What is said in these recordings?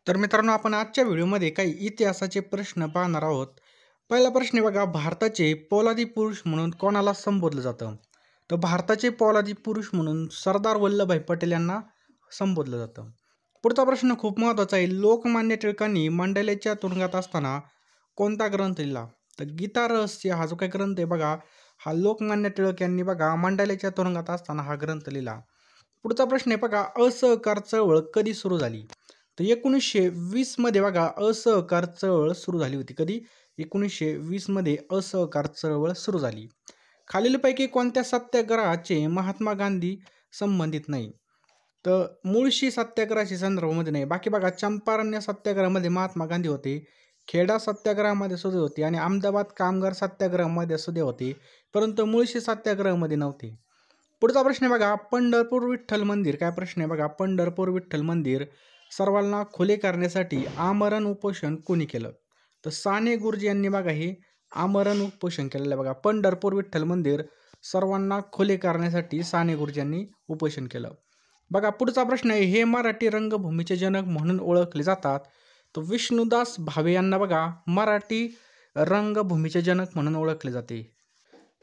तर मित्रांनो, आपण आजच्या व्हिडिओमध्ये काही इतिहासाचे प्रश्न पाहणार आहोत. पहिला प्रश्न आहे बघा, भारताचे पोलादी पुरुष म्हणून कोणाला संबोधलं जातं? तर भारताचे पोलादी पुरुष म्हणून सरदार वल्लभभाई पटेल यांना संबोधलं जातं. पुढचा प्रश्न खूप महत्त्वाचा आहे. लोकमान्य टिळकांनी मंडालेच्या तुरुंगात असताना कोणता ग्रंथ लिहिला? तर गीता रहस्य हा जो काही ग्रंथ आहे बघा, हा लोकमान्य टिळक यांनी बघा मंडालेच्या तुरुंगात असताना हा ग्रंथ लिहिला. पुढचा प्रश्न आहे बघा, असहकार चळवळ कधी सुरू झाली? तर 1920 मध्ये बघा असहकार चळवळ सुरू झाली होती. कधी? 1920 मध्ये असहकार चळवळ सुरू झाली. खालीलपैकी कोणत्या सत्याग्रहाचे महात्मा गांधी संबंधित नाही? तर मुळशी सत्याग्रहाच्या संदर्भामध्ये नाही. बाकी बघा, चंपारण्य सत्याग्रहामध्ये महात्मा गांधी होते, खेडा सत्याग्रहामध्ये सुद्धा होते आणि अहमदाबाद कामगार सत्याग्रहामध्ये सुद्धा होते, परंतु मुळशी सत्याग्रहामध्ये नव्हते. पुढचा प्रश्न आहे बघा, पंढरपूर विठ्ठल मंदिर, काय प्रश्न आहे बघा, पंढरपूर विठ्ठल मंदिर सर्वांना खुले करण्यासाठी आमरण उपोषण कोणी केलं? तर साने गुरुजी यांनी बघा हे आमरण उपोषण केलेलं आहे बघा. पंढरपूर विठ्ठल मंदिर सर्वांना खुले करण्यासाठी साने गुरुजी यांनी उपोषण केलं. बघा पुढचा प्रश्न आहे, हे मराठी रंगभूमीचे जनक म्हणून ओळखले जातात. तर विष्णुदास भावे यांना बघा मराठी रंगभूमीचे जनक म्हणून ओळखले जाते.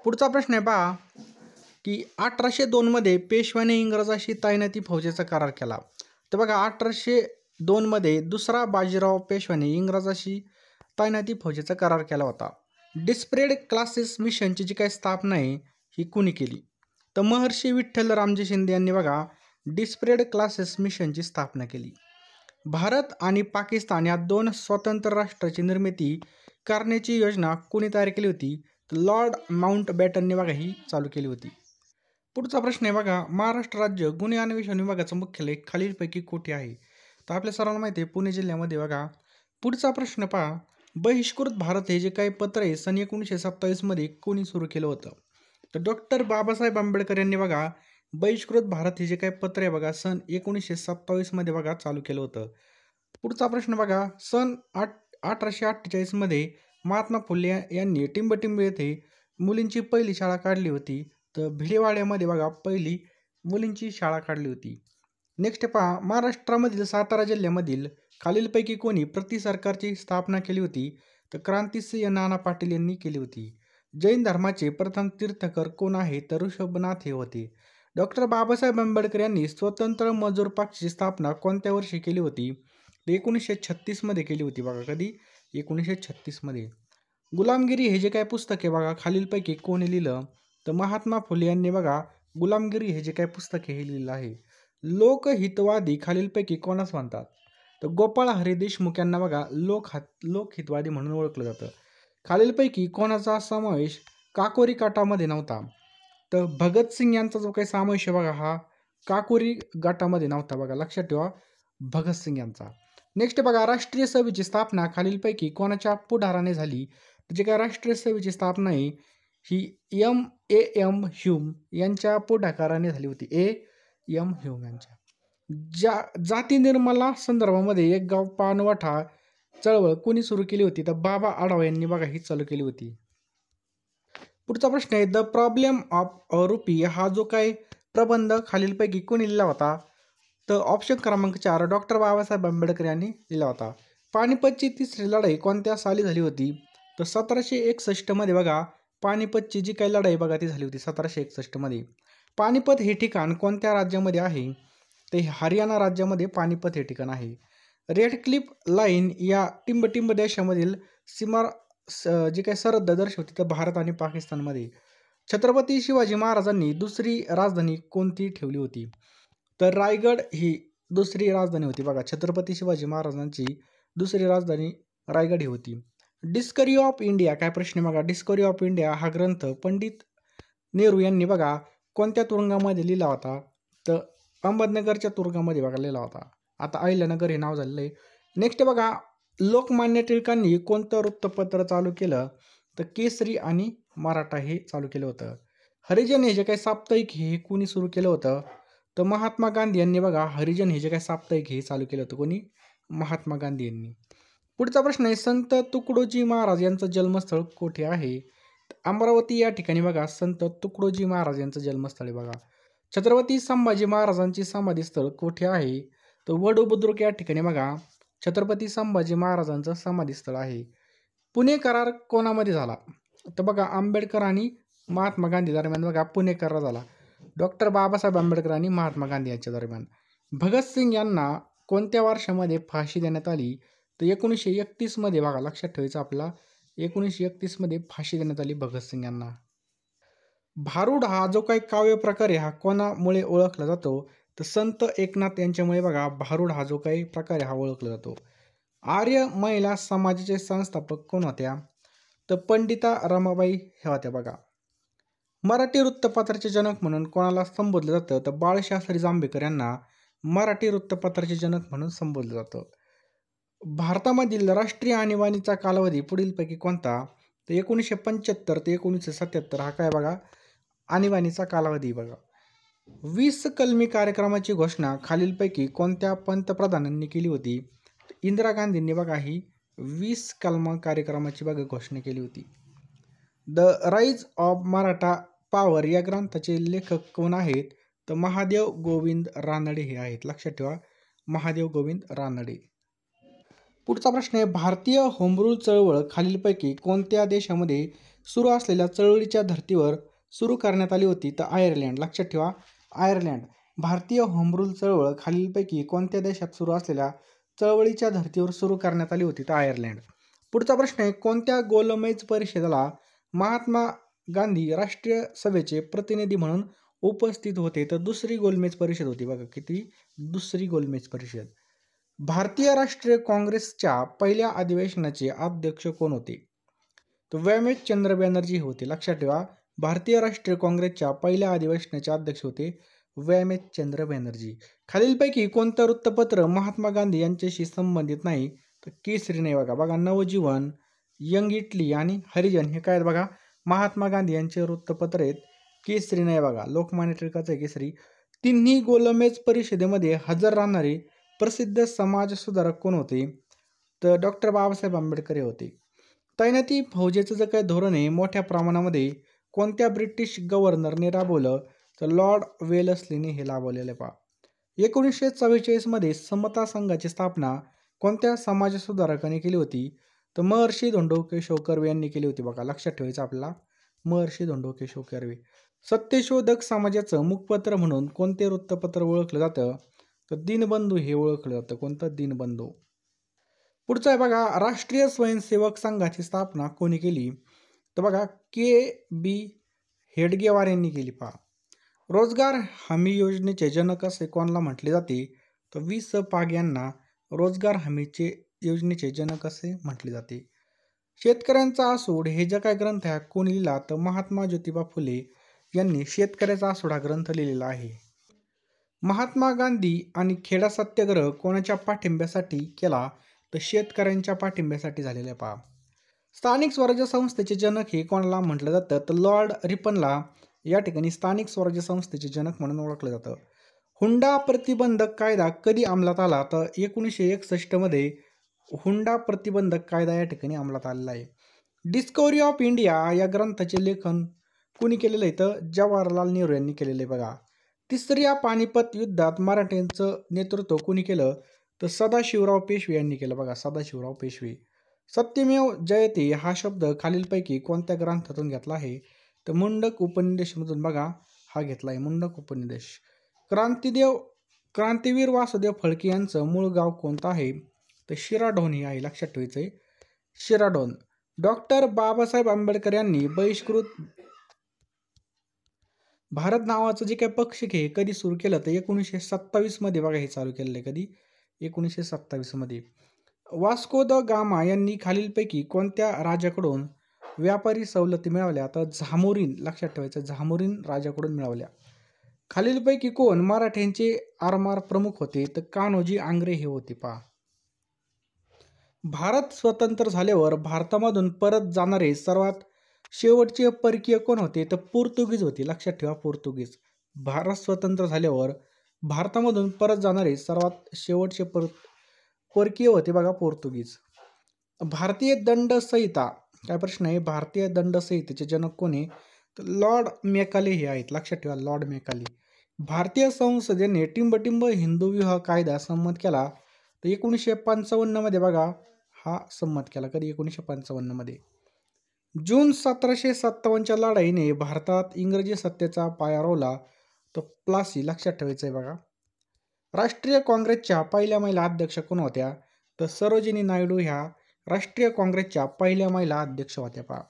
पुढचा प्रश्न आहे पहा की 1802 मध्ये पेशव्याने इंग्रजाशी तैनाती फौजेचा करार केला. तर बघा 1802 मध्ये दुसरा बाजीराव पेशव्याने इंग्रजाशी तैनाती फौजेचा करार केला होता. डिस्परेड क्लासेस मिशनची जी काही स्थापना आहे ही कुणी केली? तर महर्षी विठ्ठल रामजी शिंदे यांनी बघा डिस्परेड क्लासेस मिशनची स्थापना केली. भारत आणि पाकिस्तान या दोन स्वतंत्र राष्ट्राची निर्मिती करण्याची योजना कोणी तयार केली होती? तर लॉर्ड माउंटबॅटनने बघा ही चालू केली होती. पुढचा प्रश्न आहे बघा, महाराष्ट्र राज्य गुन्हे अन्वेषण विभागाचं मुख्यालय खालीलपैकी कुठे आहे? तर आपल्या सर्वांना माहिती आहे पुणे जिल्ह्यामध्ये बघा. पुढचा प्रश्न पहा, बहिष्कृत भारत हे जे काही पत्र आहे सन 1927 मध्ये कोणी सुरू केलं होतं? तर डॉक्टर बाबासाहेब आंबेडकर यांनी बघा बहिष्कृत भारत हे जे काही पत्र आहे बघा सन 1927 मध्ये बघा चालू केलं होतं. पुढचा प्रश्न बघा, सन 1848 मध्ये महात्मा फुले यांनी टिंबटिंब येथे मुलींची पहिली शाळा काढली होती. तर भिडेवाड्यामध्ये बघा पहिली मुलींची शाळा काढली होती. नेक्स्ट पहा, महाराष्ट्रामधील सातारा जिल्ह्यामधील खालीलपैकी कोणी प्रति सरकारची स्थापना केली होती? तर क्रांतिसिंह नाना पाटील यांनी केली होती. जैन धर्माचे प्रथम तीर्थकर कोण आहे? तर ऋषभनाथ हे होते. डॉक्टर बाबासाहेब आंबेडकर यांनी स्वतंत्र मजूर पक्षाची स्थापना कोणत्या वर्षी केली होती? 1936 मध्ये केली होती बघा. कधी? 1936 मध्ये. गुलामगिरी हे जे काय पुस्तक आहे बघा खालीलपैकी कोणी लिहिलं? तर महात्मा फुले यांनी बघा गुलामगिरी हे जे काय पुस्तक आहे हे लिहिलं आहे. लोकहितवादी खालीलपैकी कोणास म्हणतात? तर गोपाळ हरी देशमुख यांना बघा लोकहितवादी म्हणून ओळखलं जातं. खालीलपैकी कोणाचा समावेश काकोरी गटामध्ये नव्हता? तर भगतसिंग यांचा जो काही समावेश आहे बघा हा काकोरी गटामध्ये नव्हता बघा, लक्षात ठेवा भगतसिंग यांचा. नेक्स्ट बघा, राष्ट्रीय सभेची स्थापना खालीलपैकी कोणाच्या पुढाराने झाली? जे काय राष्ट्रीय सभेची स्थापना आहे ही एम ह्यूम यांच्या पुढाकाराने झाली होती. एम ह्यूम यांच्या. जाती निर्मला संदर्भामध्ये एक गाव पानवठा चळवळ कोणी सुरू केली होती? तर बाबा आढाव यांनी बघा ही चालू केली होती. पुढचा प्रश्न आहे, द प्रॉब्लेम ऑफ रुपी हा जो काही प्रबंध खालीलपैकी कोणी लिहिला होता? तर ऑप्शन क्रमांक 4 डॉक्टर बाबासाहेब आंबेडकर यांनी लिहिला होता. पानिपतची तिसरी लढाई कोणत्या साली झाली होती? तर 1761 मध्ये बघा पानिपतची जी काही लढाई बघा ती झाली होती 1761 मध्ये. पानिपत हे ठिकाण कोणत्या राज्यामध्ये आहे? ते हरियाणा राज्यामध्ये पानिपत हे ठिकाण आहे. रेड क्लिफ लाईन या टिंबटिंब देशामधील सीमा जी काही सरहद्द दर्शवते तर भारत आणि पाकिस्तानमध्ये. छत्रपती शिवाजी महाराजांनी दुसरी राजधानी कोणती ठेवली होती? तर रायगड ही दुसरी राजधानी होती बघा. छत्रपती शिवाजी महाराजांची दुसरी राजधानी रायगड ही होती. डिस्कवरी ऑफ इंडिया, काय प्रश्न बघा, डिस्कवरी ऑफ इंडिया हा ग्रंथ पंडित नेहरू यांनी बघा कोणत्या तुरुंगामध्ये लिहिला होता? तर अहमदनगरच्या तुरुंगामध्ये बघा लिहिला होता. आता अहिल्यानगर हे नाव झालेलं आहे. नेक्स्ट बघा, लोकमान्य टिळकांनी कोणतं वृत्तपत्र चालू केलं? तर केसरी आणि मराठा हे चालू केलं होतं. हरिजन हे जे काही साप्ताहिक हे कोणी सुरू केलं होतं? तर महात्मा गांधी यांनी बघा हरिजन हे जे काही साप्ताहिक हे चालू केलं होतं. कोणी? महात्मा गांधी यांनी. पुढचा प्रश्न आहे, संत तुकडोजी महाराज यांचं जन्मस्थळ कोठे आहे? अमरावती या ठिकाणी बघा संत तुकडोजी महाराज यांचं जन्मस्थळ आहे बघा. छत्रपती संभाजी महाराजांची समाधीस्थळ कोठे आहे? तर वडू बुद्रुक या ठिकाणी बघा छत्रपती संभाजी महाराजांचं समाधीस्थळ आहे. पुणे करार कोणामध्ये झाला? तर बघा आंबेडकर आणि महात्मा गांधी दरम्यान बघा पुणे करार झाला. डॉक्टर बाबासाहेब आंबेडकर आणि महात्मा गांधी यांच्या दरम्यान. भगतसिंग यांना कोणत्या वर्षामध्ये फाशी देण्यात आली? तर 1931 मध्ये बघा लक्षात ठेवायचं आपल्याला. 1931 मध्ये फाशी देण्यात आली भगतसिंग यांना. भारुड हा जो काही काव्य प्रकार आहे हा कोणामुळे ओळखला जातो? तर संत एकनाथ यांच्यामुळे बघा भारुड हा जो काही प्रकार आहे हा ओळखला जातो. आर्य महिला समाजाचे संस्थापक कोण होत्या? तर पंडिता रमाबाई ह्या होत्या बघा. मराठी वृत्तपत्राचे जनक म्हणून कोणाला संबोधलं जातं? तर बाळशास्त्री जांभेकर यांना मराठी वृत्तपत्राचे जनक म्हणून संबोधलं जातं. भारतामधील राष्ट्रीय आणीबाणीचा कालावधी पुढीलपैकी कोणता? तर 1975 ते 1977 हा काय बघा आणीबाणीचा कालावधी बघा. 20 कलमी कार्यक्रमाची घोषणा खालीलपैकी कोणत्या पंतप्रधानांनी केली होती? इंदिरा गांधींनी बघा ही 20 कलम कार्यक्रमाची बघा घोषणा केली होती. The rise of Maratha power या ग्रंथाचे लेखक कोण आहेत? तर महादेव गोविंद रानडे हे आहेत. लक्षात ठेवा महादेव गोविंद रानडे. पुढचा प्रश्न आहे भारतीय होमरूल चळवळ खालीलपैकी कोणत्या देशामध्ये सुरू असलेल्या चळवळीच्या धर्तीवर सुरू करण्यात आली होती? तर आयर्लंड. लक्षात ठेवा आयर्लंड. भारतीय होमरूल चळवळ खालीलपैकी कोणत्या देशात सुरू असलेल्या चळवळीच्या धर्तीवर सुरू करण्यात आली होती? तर आयर्लंड. पुढचा प्रश्न आहे कोणत्या गोलमेज परिषदेला महात्मा गांधी राष्ट्रीय सभेचे प्रतिनिधी म्हणून उपस्थित होते? तर दुसरी गोलमेज परिषद होती बघा. किती? दुसरी गोलमेज परिषद. भारतीय राष्ट्रीय काँग्रेसच्या पहिल्या अधिवेशनाचे अध्यक्ष कोण होते? तर व्यामेशचंद्र बॅनर्जी होते. लक्षात ठेवा भारतीय राष्ट्रीय काँग्रेसच्या पहिल्या अधिवेशनाचे अध्यक्ष होते व्यामेशचंद्र बॅनर्जी. खालीलपैकी कोणतं वृत्तपत्र महात्मा गांधी यांच्याशी संबंधित नाही? तर केसरी नाही बघा. बघा नवजीवन, यंग इटली आणि हरिजन हे काय बघा महात्मा गांधी यांचे वृत्तपत्र आहेत. केसरी नाही बघा लोकमान्य टिळकाचं आहे केसरी. तिन्ही गोलमेज परिषदेमध्ये हजर राहणारे प्रसिद्ध समाज सुधारक कोण होते? तर डॉक्टर बाबासाहेब आंबेडकर होते. तैनाती फौजेचं जे काही धोरण आहे मोठ्या प्रमाणामध्ये कोणत्या ब्रिटिश गव्हर्नरने राबवलं? तर लॉर्ड वेलस्लीने हे राबवलेलं आहे पहा. 1944 मध्ये समता संघाची स्थापना कोणत्या समाज सुधारकाने केली होती? तर महर्षी धोंडो केशव कर्वे यांनी केली होती बघा. लक्षात ठेवायचं आपल्याला महर्षी धोंडो केशव कर्वे. सत्यशोधक समाजाचं मुखपत्र म्हणून कोणते वृत्तपत्र ओळखलं जातं? तर दिनबंधू हे ओळखलं जातं. कोणतं? दिनबंधू. पुढचं आहे बघा राष्ट्रीय स्वयंसेवक संघाची स्थापना कोणी केली? तर बघा के.बी. हेडगेवार यांनी केली पहा. रोजगार हमी योजनेचे जनक असे कोणाला म्हटले जाते? तर वि.स. पाग यांना रोजगार हमीचे योजनेचे जनक असे म्हटले जाते. शेतकऱ्यांचा आसूड हे जे काय ग्रंथ आहे कोणी लिहिला? तर महात्मा ज्योतिबा फुले यांनी शेतकऱ्याचा आसूड हा ग्रंथ लिहिलेला आहे. महात्मा गांधी आणि खेडा सत्याग्रह कोणाच्या पाठिंब्यासाठी केला? तर शेतकऱ्यांच्या पाठिंब्यासाठी झालेला आहे पहा. स्थानिक स्वराज्य संस्थेचे जनक हे कोणाला म्हटलं जातं? तर लॉर्ड रिपनला या ठिकाणी स्थानिक स्वराज्य संस्थेचे जनक म्हणून ओळखलं जातं. हुंडा प्रतिबंधक कायदा कधी अंमलात आला? तर 1961 मध्ये हुंडा प्रतिबंधक कायदा या ठिकाणी अंमलात आलेला आहे. डिस्कव्हरी ऑफ इंडिया या ग्रंथाचे लेखन कुणी केलेलं आहे? तर जवाहरलाल नेहरू यांनी केलेलं आहे बघा. तिसऱ्या पानिपत युद्धात मराठ्यांचं नेतृत्व कुणी केलं? तर सदाशिवराव पेशवे यांनी केलं बघा. सदाशिवराव पेशवे. सत्यमेव जयते हा शब्द खालीलपैकी कोणत्या ग्रंथातून घेतला आहे? तर मुंडक उपनिदेशमधून बघा हा घेतला आहे. मुंडक उपनिदेश. क्रांतीवीर वासुदेव फळके यांचं मूळ गाव कोणतं आहे? तर शिराढोण हे आहे. लक्षात ठेवायचं आहे शिराढोण. डॉक्टर बाबासाहेब आंबेडकर यांनी बहिष्कृत भारत नावाचं जे काही पक्षिक हे कधी सुरू केलं? तर 1927 मध्ये बघा हे चालू केलेलं आहे. कधी? 1927 मध्ये. वास्को द गामा यांनी खालीलपैकी कोणत्या राजाकडून व्यापारी सवलती मिळवल्या? तर झामोरीन. लक्षात ठेवायचं झामोरीन राजाकडून मिळवल्या. खालीलपैकी कोण मराठ्यांचे आरमार प्रमुख होते? तर कान्होजी आंग्रे हे होते पहा. भारत स्वतंत्र झाल्यावर भारतामधून परत जाणारे सर्वात शेवटचे परकीय कोण होते? तर पोर्तुगीज होते. लक्षात ठेवा पोर्तुगीज. भारत स्वतंत्र झाल्यावर भारतामधून परत जाणारे सर्वात शेवटचे परकीय होते बघा पोर्तुगीज. भारतीय दंड संहिता काय प्रश्न आहे? भारतीय दंड संहितेचे जनक कोण आहे? तर लॉर्ड मेकाले हे आहेत. लक्षात ठेवा लॉर्ड मेकाले. भारतीय संसदेने टिंबटिंब हिंदू विवाह कायदा संमत केला. तर 1955 मध्ये बघा हा संमत केला. कधी 1955 मध्ये. जून 1757च्या लढाईने भारतात इंग्रजी सत्तेचा पाया रोवला. तर प्लासी लक्षात ठेवायचं आहे बघा. राष्ट्रीय काँग्रेसच्या पहिल्या महिला अध्यक्ष कोण होत्या? तर सरोजिनी नायडू ह्या राष्ट्रीय काँग्रेसच्या पहिल्या महिला अध्यक्ष होत्या पहा.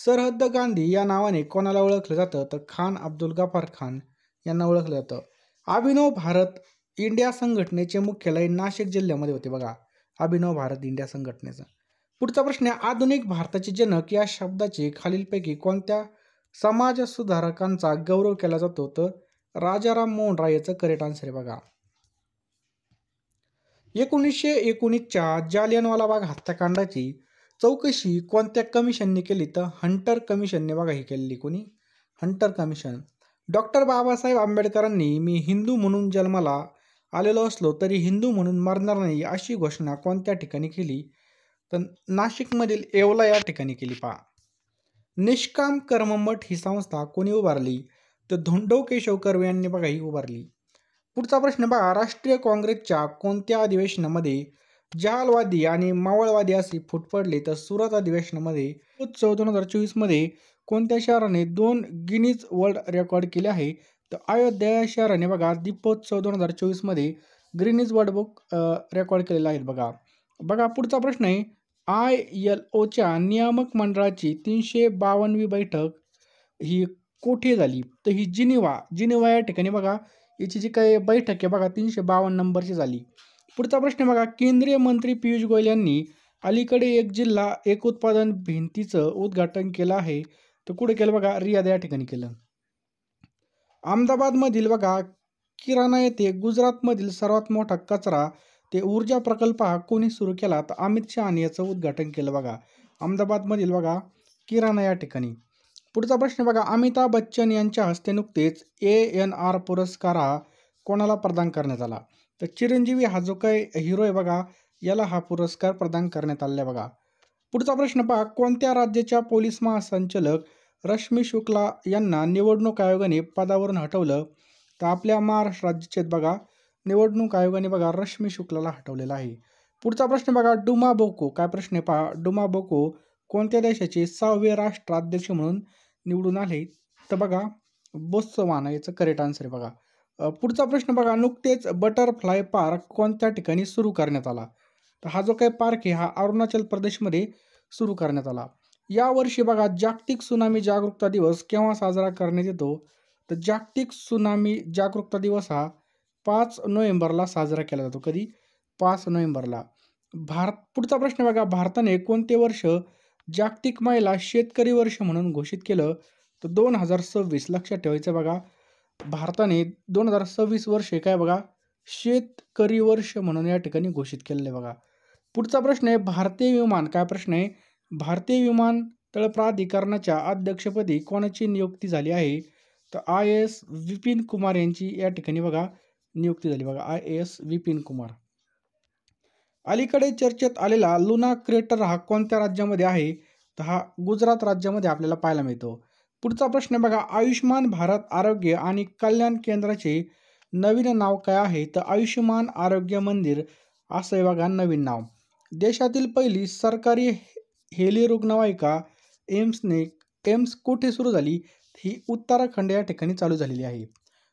सरहद्द गांधी या नावाने कोणाला ओळखलं जातं? तर खान अब्दुल गफार खान यांना ओळखलं जातं. अभिनव भारत इंडिया संघटनेचे मुख्यालय नाशिक जिल्ह्यामध्ये होते बघा. अभिनव भारत इंडिया संघटनेचं. पुढचा प्रश्न आहे, आधुनिक भारताचे जनक या शब्दाचे खालीलपैकी कोणत्या समाज सुधारकांचा गौरव केला जातो? तर राजाराम मोहन राय याचं करेक्ट आन्सर आहे बघा. 1919च्या जालियनवाला बाग हत्याकांडाची चौकशी कोणत्या कमिशनने केली? तर हंटर कमिशनने बघा ही केलेली. कोणी? Hunter commission. डॉक्टर बाबासाहेब आंबेडकरांनी मी हिंदू म्हणून जन्माला आलेलो असलो तरी हिंदू म्हणून मरणार नाही अशी घोषणा कोणत्या ठिकाणी केली? तर नाशिकमधील येवला या ठिकाणी केली पहा. निष्काम कर्ममठ ही संस्था कोणी उभारली? तर धोंडो केशव कर्वे यांनी बघा ही उभारली. पुढचा प्रश्न बघा, राष्ट्रीय काँग्रेसच्या कोणत्या अधिवेशनामध्ये जहालवादी आणि मावळवादी असे फूट पडले? तर सुरत अधिवेशनामध्ये. उत्सव 2024 मध्ये कोणत्या शहराने 2 गिनीज वर्ल्ड रेकॉर्ड केले आहे? तर अयोध्या या शहराने बघा दीपोत्सव 2024 मध्ये गिनीज वर्ल्ड बुक रेकॉर्ड केलेला आहे बघा. बघा पुढचा प्रश्न आहे, ILOच्या नियामक मंडळाची 352वी बैठक ही कोठे झाली? तर ही जिनिव्हा या ठिकाणी बघा याची जी काही बैठक आहे बघा 352 नंबरची झाली. पुढचा प्रश्न बघा, केंद्रीय मंत्री पियुष गोयल यांनी अलीकडे एक जिल्हा एक उत्पादन भिंतीचं उद्घाटन केलं आहे. तर कुठे केलं बघा? रियाद या ठिकाणी केलं. अहमदाबादमधील बघा किराणा येथे गुजरातमधील सर्वात मोठा कचरा ते ऊर्जा प्रकल्प हा कोणी सुरू केला? तर अमित शहानी याचं उद्घाटन केलं बघा. अहमदाबादमधील बघा किराणा या ठिकाणी. पुढचा प्रश्न बघा, अमिताभ बच्चन यांच्या हस्ते नुकतेच ANR पुरस्कार हा कोणाला प्रदान करण्यात आला? तर चिरंजीवी हा जो काही हिरो आहे बघा याला हा पुरस्कार प्रदान करण्यात आला आहे बघा. पुढचा प्रश्न पहा, कोणत्या राज्याच्या पोलीस महासंचालक रश्मी शुक्ला यांना निवडणूक आयोगाने पदावरून हटवलं? तर आपल्या महाराष्ट्र राज्याचे बघा निवडणूक आयोगाने बघा रश्मी शुक्लाला हटवलेला आहे. पुढचा प्रश्न बघा, डुमा बोको काय प्रश्न आहे पहा, डुमा बोको कोणत्या देशाचे 6वे राष्ट्राध्यक्ष म्हणून निवडून आले? तर बघा बोत्सवाना याचं करेक्ट आन्सर आहे बघा. पुढचा प्रश्न बघा, नुकतेच बटरफ्लाय पार्क कोणत्या ठिकाणी सुरू करण्यात आला? तर हा जो काही पार्क आहे हा अरुणाचल प्रदेशमध्ये सुरू करण्यात आला. यावर्षी बघा जागतिक सुनामी जागरूकता दिवस केव्हा साजरा करण्यात येतो? तर जागतिक सुनामी जागरूकता दिवस हा 5 नोव्हेंबरला साजरा केला जातो. कधी? 5 नोव्हेंबरला. पुढचा प्रश्न बघा, भारताने कोणते वर्ष जागतिक महिला शेतकरी वर्ष म्हणून घोषित केलं? तर 2026 लक्षात ठेवायचं बघा. भारताने 2026 वर्षे काय बघा शेतकरी वर्ष म्हणून या ठिकाणी घोषित केलेलं आहे बघा. पुढचा प्रश्न आहे, भारतीय विमान काय प्रश्न आहे, भारतीय विमानतळ प्राधिकरणाच्या अध्यक्षपदी कोणाची नियुक्ती झाली आहे? तर IAS विपिन कुमार यांची या ठिकाणी बघा नियुक्ती झाली बघा. IAS विपिन कुमार. अलीकडे चर्चेत आलेला लुना क्रेटर हा कोणत्या राज्यामध्ये आहे? तर हा गुजरात राज्यामध्ये आपल्याला पाहायला मिळतो. पुढचा प्रश्न बघा, आयुष्यमान भारत आरोग्य आणि कल्याण केंद्राचे नवीन नाव काय आहे? तर आयुष्यमान आरोग्य मंदिर असं आहे बघा नवीन नाव. देशातील पहिली सरकारी हेली रुग्णवाहिका एम्स कुठे सुरू झाली? ही उत्तराखंड या ठिकाणी चालू झालेली आहे.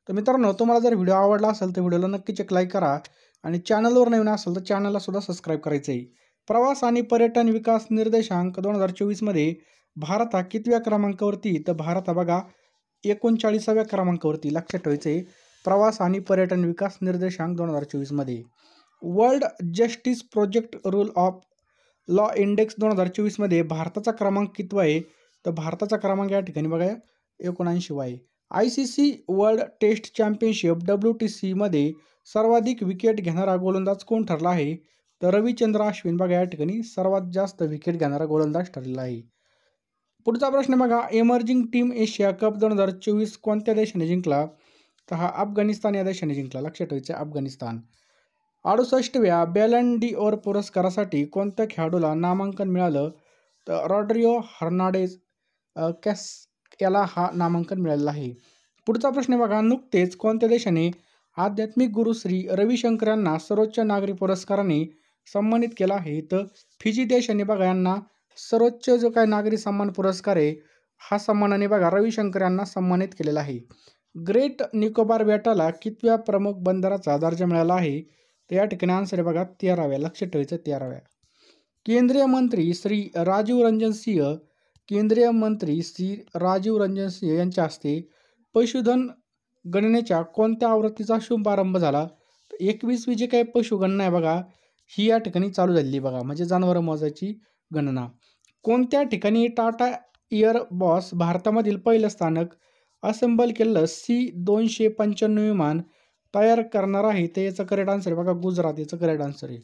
तर मित्रांनो, तुम्हाला जर व्हिडिओ आवडला असेल तर व्हिडिओला नक्कीच एक लाईक करा आणि चॅनलवर नवीन असेल तर चॅनलला सुद्धा सबस्क्राईब करायचं आहे. प्रवास आणि पर्यटन विकास निर्देशांक 2024 मध्ये भारत हा कितव्या क्रमांकावरती? तर भारत हा बघा 39व्या क्रमांकावरती लक्षात ठेवायचं आहे. प्रवास आणि पर्यटन विकास निर्देशांक 2024 मध्ये. World justice project rule of law index 2024 मध्ये भारताचा क्रमांक कितवा आहे? तर भारताचा क्रमांक या ठिकाणी बघा 79वा आहे. ICC world test championship WTC मध्ये सर्वाधिक विकेट घेणारा गोलंदाज कोण ठरला आहे? तर रविचंद्र अश्विन बघा या ठिकाणी सर्वात जास्त विकेट घेणारा गोलंदाज ठरलेला आहे. पुढचा प्रश्न बघा, एमर्जिंग टीम एशिया कप 2024 कोणत्या देशाने जिंकला? तर हा अफगाणिस्तान या देशाने जिंकला. लक्षात ठेवायचं अफगाणिस्तान. 68व्या बॅलन डी'ओर पुरस्कारासाठी कोणत्या खेळाडूला नामांकन मिळालं? तर रॉड्रिगो हर्नांडेज याला हा नामांकन मिळालेलं आहे. पुढचा प्रश्न बघा, नुकतेच कोणत्या देशाने आध्यात्मिक गुरु श्री रविशंकर यांना सर्वोच्च नागरी पुरस्काराने सन्मानित केलं आहे. तर फिजी देशाने बघा यांना सर्वोच्च जो काय नागरी सन्मान पुरस्कार आहे हा सन्मानाने बघा रविशंकर यांना सन्मानित केलेला आहे. ग्रेट निकोबार बेटाला कितव्या प्रमुख बंदराचा दर्जा मिळाला आहे? तर या ठिकाणी आन्सर आहे बघा 13व्या. लक्षात ठेवायचं 13व्या. केंद्रीय मंत्री श्री राजीव रंजन सिंह यांच्या हस्ते पशुधन गणनेच्या कोणत्या आवृत्तीचा शुभारंभ झाला? 21वी जी काही पशुगणना आहे बघा ही या ठिकाणी चालू झालेली बघा, म्हणजे जनावरं मोजायची गणना. कोणत्या ठिकाणी टाटा एअरबस भारतामधील पहिलं स्थानक असेंबल केलेलं C-295 विमान तयार करणार आहे? तर याचं करेक्ट आन्सर आहे बघा गुजरात. याचं करेक्ट आन्सर आहे.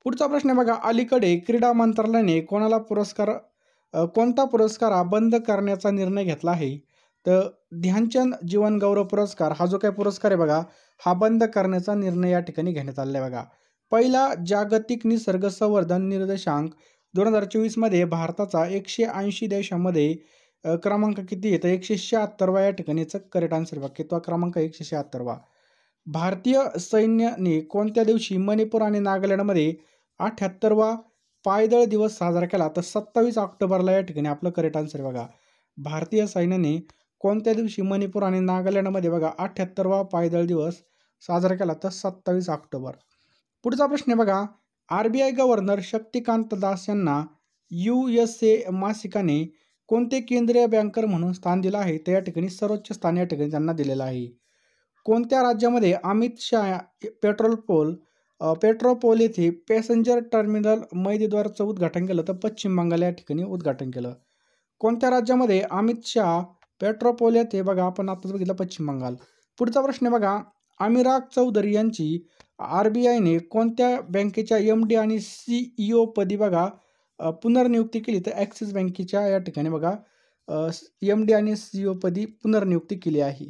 पुढचा प्रश्न आहे बघा, अलीकडे क्रीडा मंत्रालयाने कोणता पुरस्कार हा बंद करण्याचा निर्णय घेतला आहे? तर ध्यानचंद जीवन गौरव पुरस्कार हा जो काही पुरस्कार आहे बघा हा बंद करण्याचा निर्णय या ठिकाणी घेण्यात आलेला आहे बघा. पहिला जागतिक निसर्ग संवर्धन निर्देशांक 2024 मध्ये भारताचा 180 देशांमध्ये क्रमांक किती आहे? तर 176वा या ठिकाणीचं करेक्ट आन्सर बघा. कितवा क्रमांक 176वा. भारतीय सैन्याने कोणत्या दिवशी मणिपूर आणि नागालँडमध्ये 78वा पायदळ दिवस साजरा केला? तर 27 ऑक्टोबरला या ठिकाणी आपलं करेक्ट आन्सर बघा. भारतीय सैन्याने कोणत्या दिवशी मणिपूर आणि नागालँडमध्ये बघा 78वा पायदळ दिवस साजरा केला? तर 27 ऑक्टोबर. पुढचा प्रश्न आहे बघा, RBI गव्हर्नर शक्तिकांत दास यांना USA मासिकाने कोणते केंद्रीय बँकर म्हणून स्थान दिलं आहे? तर या ठिकाणी सर्वोच्च स्थान या ठिकाणी त्यांना दिलेलं आहे. कोणत्या राज्यामध्ये अमित शाह पेट्रोपोल येथे पॅसेंजर टर्मिनल मैदीद्वाराचं उद्घाटन केलं? तर पश्चिम बंगाल या ठिकाणी उद्घाटन केलं. कोणत्या राज्यामध्ये अमित शाह पेट्रोपोल येथे बघा आपण आताच बघितलं पश्चिम बंगाल. पुढचा प्रश्न आहे बघा, अनुराग चौधरी यांची RBIने कोणत्या बँकेच्या MD आणि CEO पदी बघा पुनर्नियुक्ती केली? तर ॲक्सिस बँकेच्या या ठिकाणी बघा MD आणि CEO पदी पुनर्नियुक्ती केली आहे.